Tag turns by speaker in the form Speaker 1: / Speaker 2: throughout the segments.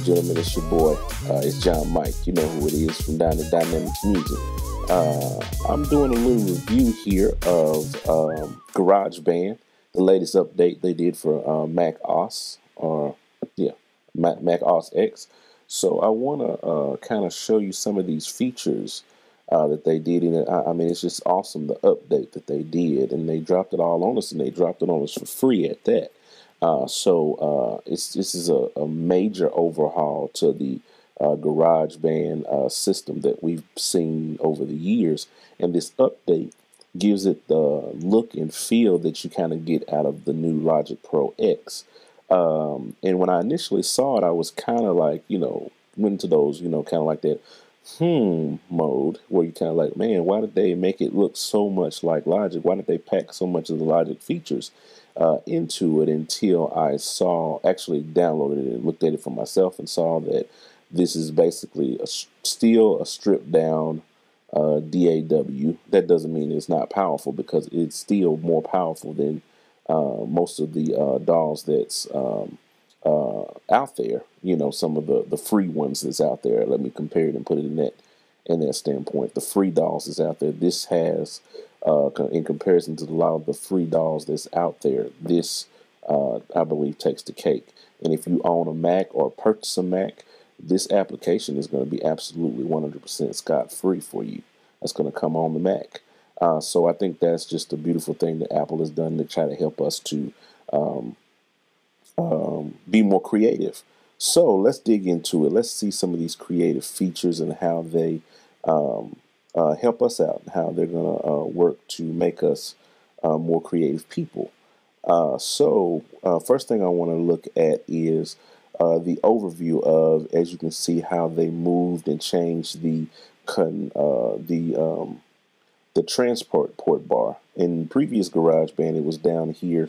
Speaker 1: and gentlemen, it's your boy. It's John Mike. You know who it is from down at Dynamics Music. I'm doing a little review here of GarageBand, the latest update they did for Mac OS, or Mac OS X. So I want to kind of show you some of these features that they did. And I mean, it's just awesome, the update that they did. And they dropped it all on us, and they dropped it on us for free at that. This is a major overhaul to the GarageBand system that we've seen over the years. And this update gives it the look and feel that you kind of get out of the new Logic Pro X. And when I initially saw it, I was kind of like, went into those, kind of like that mode where you kind of like, man, why did they make it look so much like Logic? Why did they pack so much of the Logic features into it, until I actually downloaded it and looked at it for myself and saw that this is basically still a stripped down DAW. That doesn't mean it's not powerful, because it's still more powerful than most of the DAWs that's out there. Some of the free ones that's out there. Let me compare it and put it in that standpoint. The free DAWs that's out there. This has, in comparison to a lot of the free DAWs that's out there, this I believe takes the cake. And if you own a Mac or purchase a Mac, this application is going to be absolutely 100% scot-free for you. That's going to come on the Mac. So I think that's just a beautiful thing that Apple has done to try to help us to be more creative. So let's dig into it. Let's see some of these creative features and how they help us out, and how they're going to work to make us more creative people. First thing I want to look at is the overview of, as you can see, how they moved and changed the transport port bar. In previous GarageBand, it was down here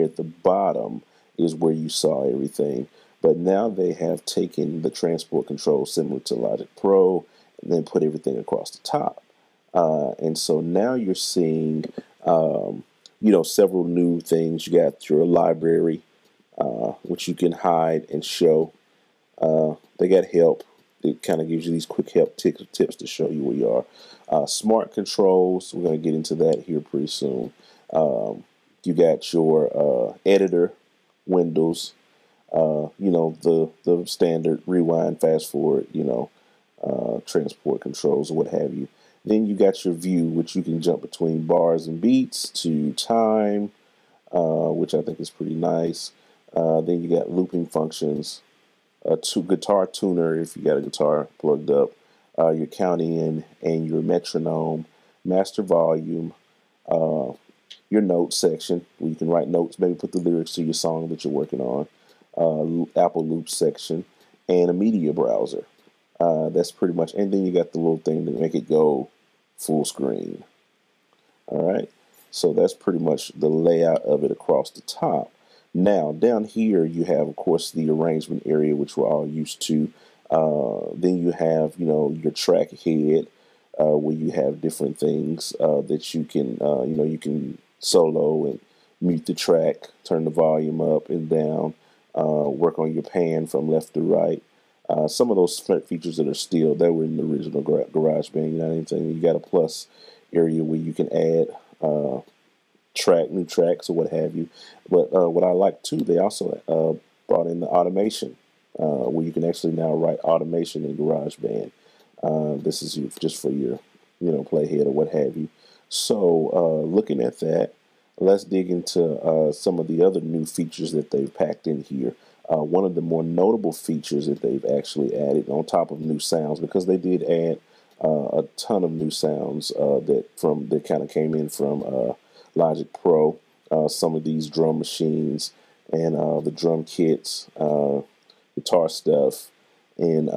Speaker 1: at the bottom is where you saw everything. But now they have taken the transport control similar to Logic Pro and then put everything across the top. And so now you're seeing, several new things. You got your library, which you can hide and show. They got help. It kind of gives you these quick help tips to show you where you are. Smart controls. We're going to get into that here pretty soon. You got your editor windows. The standard rewind, fast forward, transport controls or what have you. Then you got your view, which you can jump between bars and beats to time, which I think is pretty nice. Then you got looping functions, guitar tuner if you got a guitar plugged up, your count in and your metronome, master volume, your notes section where you can write notes, maybe put the lyrics to your song that you're working on, Apple Loop section, and a media browser. That's pretty much, and then you got the little thing to make it go full screen. All right, so that's pretty much the layout of it across the top. Now, down here, you have, of course, the arrangement area, which we're all used to. Then you have, your track head, where you have different things that you can, you can solo and mute the track, turn the volume up and down, work on your pan from left to right. Some of those features that were in the original GarageBand, anything. You got a plus area where you can add new tracks or what have you. But what I like too, they also brought in the automation, where you can actually now write automation in GarageBand. This is just for your, playhead or what have you. So looking at that, let's dig into some of the other new features that they've packed in here. One of the more notable features that they've actually added on top of new sounds, because they did add a ton of new sounds that kind of came in from Logic Pro, some of these drum machines and the drum kits, guitar stuff, and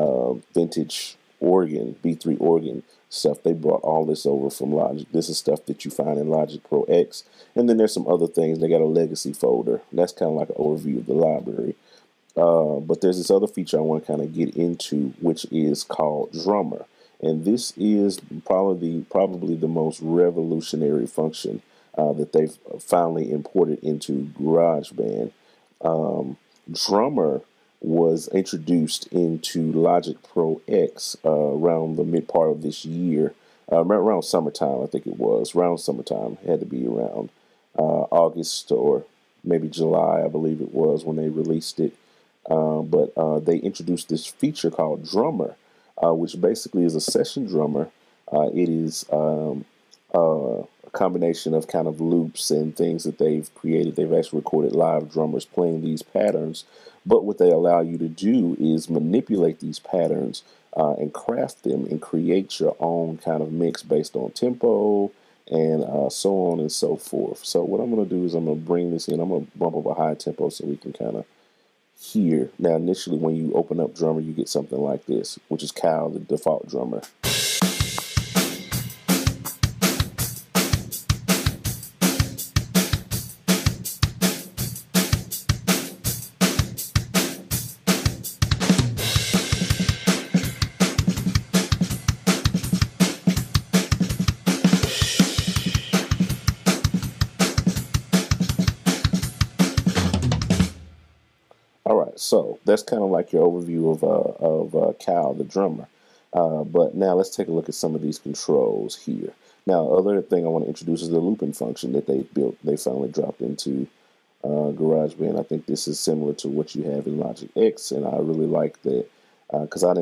Speaker 1: vintage organ, B3 organ stuff. They brought all this over from Logic. This is stuff that you find in Logic Pro X. And then there's some other things. They got a legacy folder. That's kind of like an overview of the library. But there's this other feature I want to kind of get into, which is called Drummer. And this is probably the most revolutionary function that they've finally imported into GarageBand. Drummer was introduced into Logic Pro X around the mid part of this year, around summertime, I think it was. Around summertime, it had to be around August or maybe July, I believe it was, when they released it. But they introduced this feature called Drummer, which basically is a session drummer. It is a combination of kind of loops and things that they've created. They've actually recorded live drummers playing these patterns. But what they allow you to do is manipulate these patterns and craft them and create your own kind of mix based on tempo and so on and so forth. So what I'm going to do is I'm going to bring this in. I'm going to bump up a high tempo so we can kind of hear. Now, initially, when you open up Drummer, you get something like this, which is Kyle, the default drummer. All right, so that's kind of like your overview of Cal, the drummer. But now let's take a look at some of these controls here. Now, other thing I want to introduce is the looping function that they built. They finally dropped into GarageBand. I think this is similar to what you have in Logic X, and I really like that because I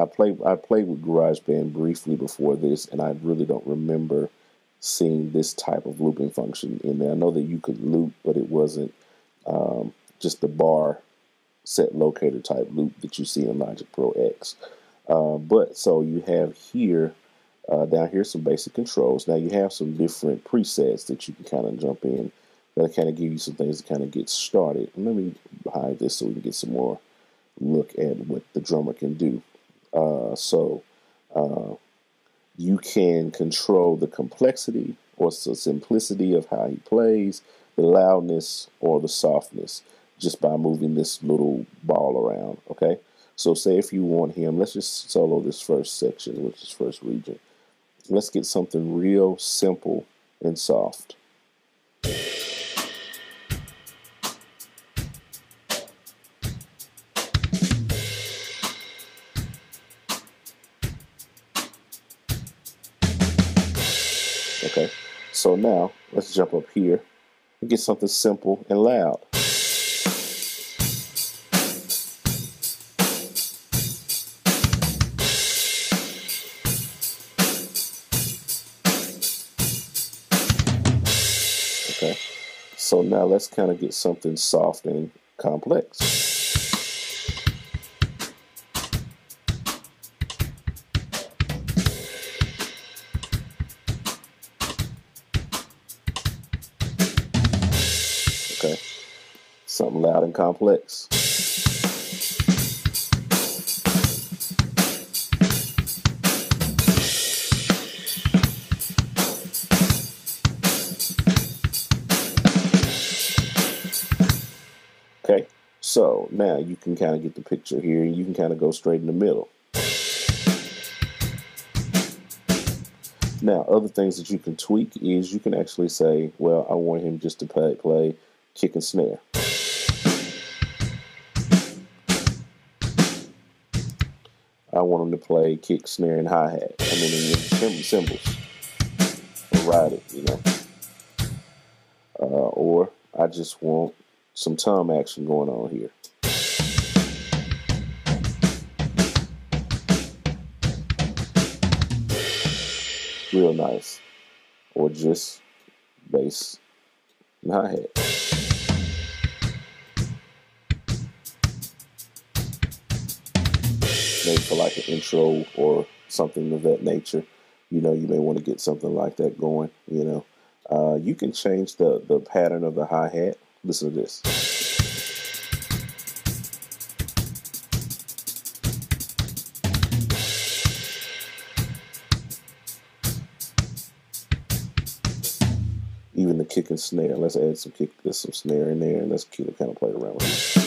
Speaker 1: played with GarageBand briefly before this, and I really don't remember seeing this type of looping function in there. I know that you could loop, but it wasn't just the bar set locator type loop that you see in Logic Pro X. But so you have here, down here, some basic controls. Now you have some different presets that you can kind of jump in that kind of give you some things to kind of get started. And let me hide this so we can get some more look at what the drummer can do. You can control the complexity or the simplicity of how he plays, the loudness or the softness, just by moving this little ball around, okay? So say if you want him, let's just solo this first section, which is first region. Let's get something real simple and soft. Okay, so now let's jump up here and get something simple and loud. Okay, so now let's kind of get something soft and complex. Okay, something loud and complex. Okay, so now you can kind of get the picture here, and you can kind of go straight in the middle. Now, other things that you can tweak is you can actually say, well, I want him just to play kick and snare. I want him to play kick, snare, and hi-hat. I mean, in cymbals. Or ride it, you know. Or I just want some tom action going on here. Real nice. Or just bass and hi-hat. Maybe for like an intro or something of that nature. You know, you may want to get something like that going, you know. You can change the pattern of the hi-hat. Listen to this. Even the kick and snare. Let's add some kick, there's some snare in there, and let's kind of play around with it.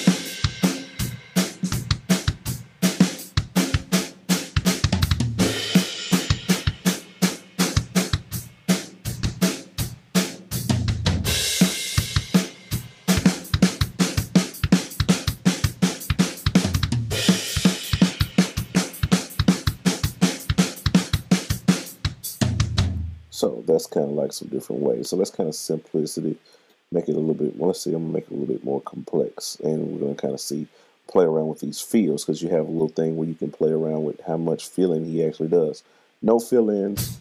Speaker 1: So that's kind of like some different ways. So that's kind of simplicity. Make it a little bit, well, let's see, I'm gonna make it a little bit more complex. And we're gonna kind of see, play around with these fields, because you have a little thing where you can play around with how much filling he actually does. No fill-ins.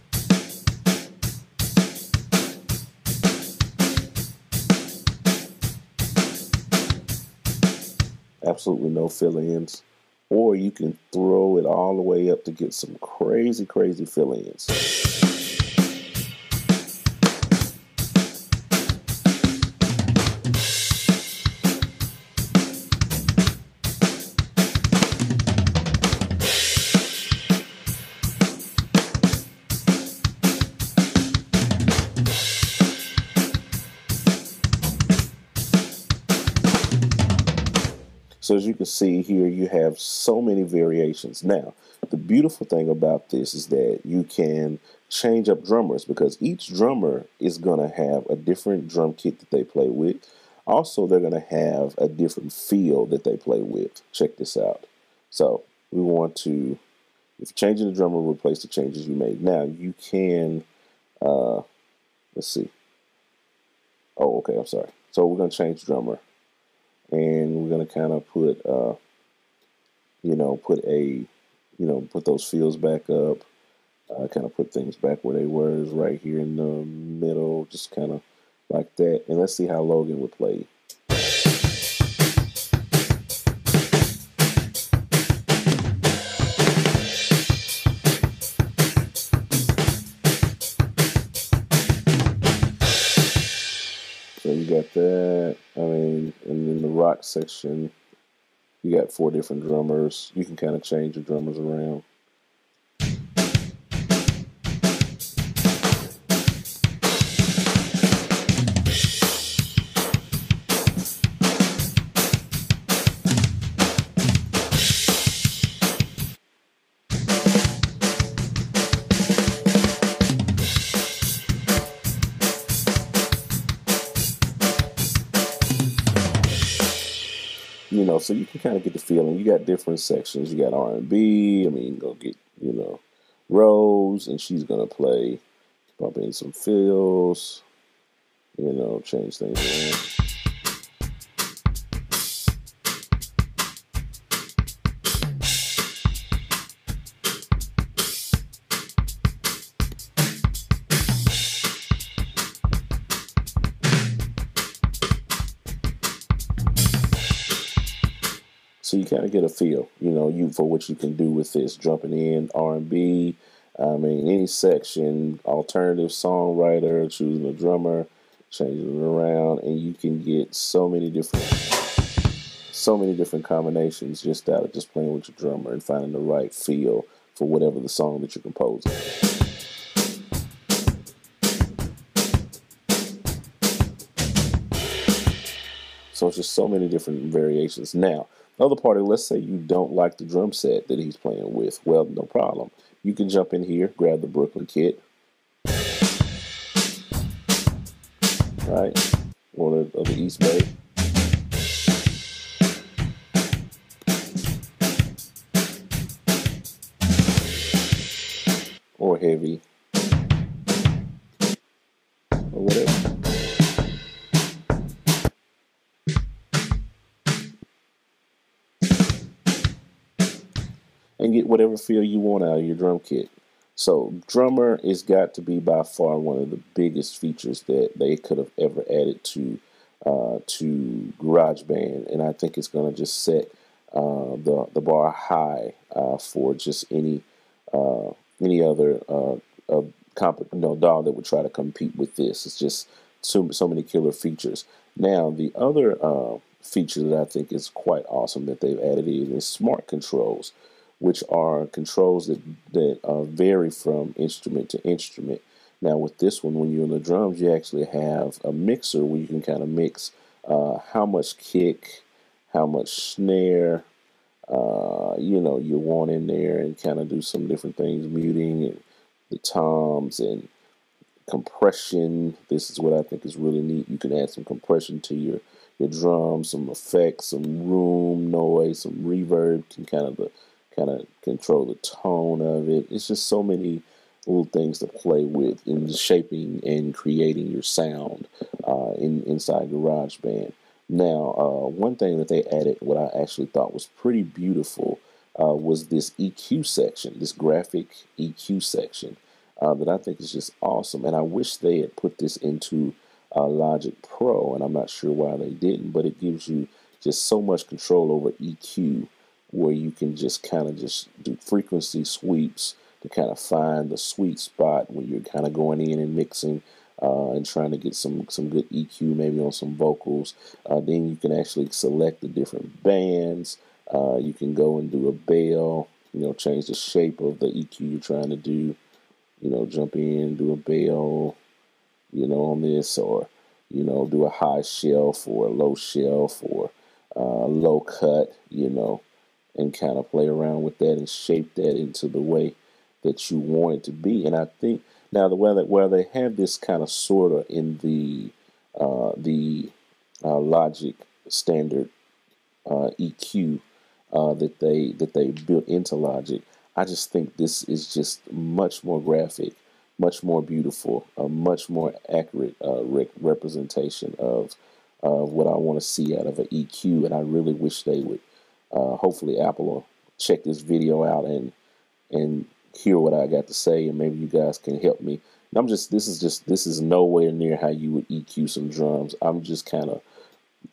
Speaker 1: Absolutely no fill-ins. Or you can throw it all the way up to get some crazy, crazy fill-ins. So as you can see here, you have so many variations. Now, the beautiful thing about this is that you can change up drummers, because each drummer is going to have a different drum kit that they play with. Also, they're going to have a different feel that they play with. Check this out. So we want to, if you're changing the drummer, replace the changes you made. Now, you can, let's see. Oh, okay, I'm sorry. So we're going to change drummer. And we're going to kind of put, put those fields back up. Kind of put things back where they were, is right here in the middle, just kind of like that. And let's see how Logan would play. So you got that. I mean, and in the rock section, you got 4 different drummers. You can kind of change the drummers around. So you can kind of get the feeling. You got different sections. You got R&B. I mean, go get, Rose, and she's going to play, bump in some fills, change things around. So you kind of get a feel, for what you can do with this, jumping in R&B. I mean, any section, alternative songwriter, choosing a drummer, changing it around, and you can get so many different combinations just out of just playing with your drummer and finding the right feel for whatever the song that you're composing. So it's just so many different variations. Now, the other party, let's say you don't like the drum set that he's playing with. Well, no problem. You can jump in here, grab the Brooklyn kit. Right? Or the East Bay. Or heavy. Or whatever. And get whatever feel you want out of your drum kit. So drummer has got to be by far one of the biggest features that they could have ever added to GarageBand, and I think it's going to just set the bar high for just any other DAW that would try to compete with this. It's just so many killer features. Now the other feature that I think is quite awesome that they've added is smart controls, which are controls that vary from instrument to instrument. Now with this one, when you're in the drums, you actually have a mixer where you can kind of mix how much kick, how much snare, you want in there, and kind of do some different things, muting and the toms and compression. This is what I think is really neat. You can add some compression to your drums, some effects, some room noise, some reverb, can kind of control the tone of it. It's just so many little things to play with in shaping and creating your sound inside GarageBand. Now, one thing that they added, what I actually thought was pretty beautiful, was this EQ section, this graphic EQ section, that I think is just awesome. And I wish they had put this into Logic Pro, and I'm not sure why they didn't, but it gives you just so much control over EQ, where you can just kind of just do frequency sweeps to kind of find the sweet spot when you're kind of going in and mixing and trying to get some good EQ maybe on some vocals. Then you can actually select the different bands. You can go and do a bell, change the shape of the EQ you're trying to do, jump in, do a bell, on this, or, do a high shelf or a low shelf or low cut, and kind of play around with that and shape that into the way that you want it to be. And I think now where they have this kind of sort of in the Logic standard EQ that they built into Logic, I just think this is just much more graphic, much more beautiful, a much more accurate representation of what I want to see out of an EQ. And I really wish they would. Hopefully, Apple will check this video out and hear what I got to say, and maybe you guys can help me. And this is nowhere near how you would EQ some drums. I'm just kind of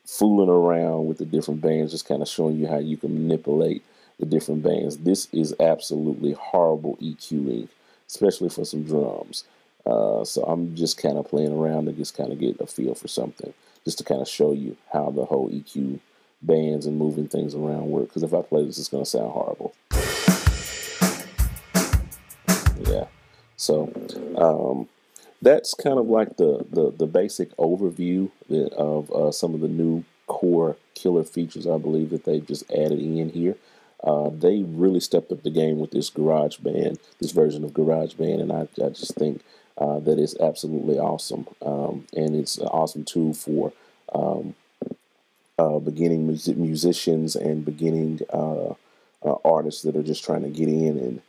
Speaker 1: fooling around with the different bands, just kind of showing you how you can manipulate the different bands. This is absolutely horrible EQing, especially for some drums. So I'm just kind of playing around to just kind of get a feel for something, just to kind of show you how the whole EQ bands and moving things around work. Because if I play this, it's going to sound horrible. Yeah. So that's kind of like the basic overview of some of the new core killer features I believe that they've just added in here. They really stepped up the game with this GarageBand, this version of GarageBand, and I just think that it's absolutely awesome. And it's an awesome tool for beginning musicians and beginning artists that are just trying to get in and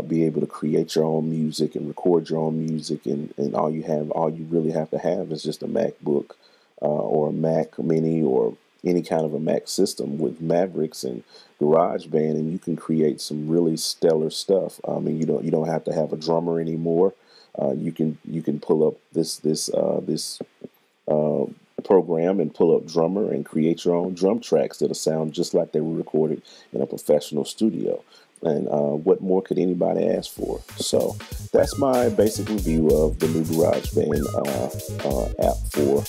Speaker 1: be able to create your own music and record your own music, and all you really have to have is just a MacBook or a Mac Mini or any kind of a Mac system with Mavericks and GarageBand, and you can create some really stellar stuff. I mean, you don't have to have a drummer anymore. You can pull up this program and pull up Drummer and create your own drum tracks that'll sound just like they were recorded in a professional studio. And what more could anybody ask for? So that's my basic review of the new GarageBand app for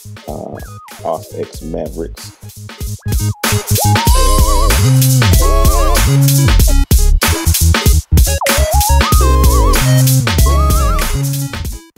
Speaker 1: OS X Mavericks.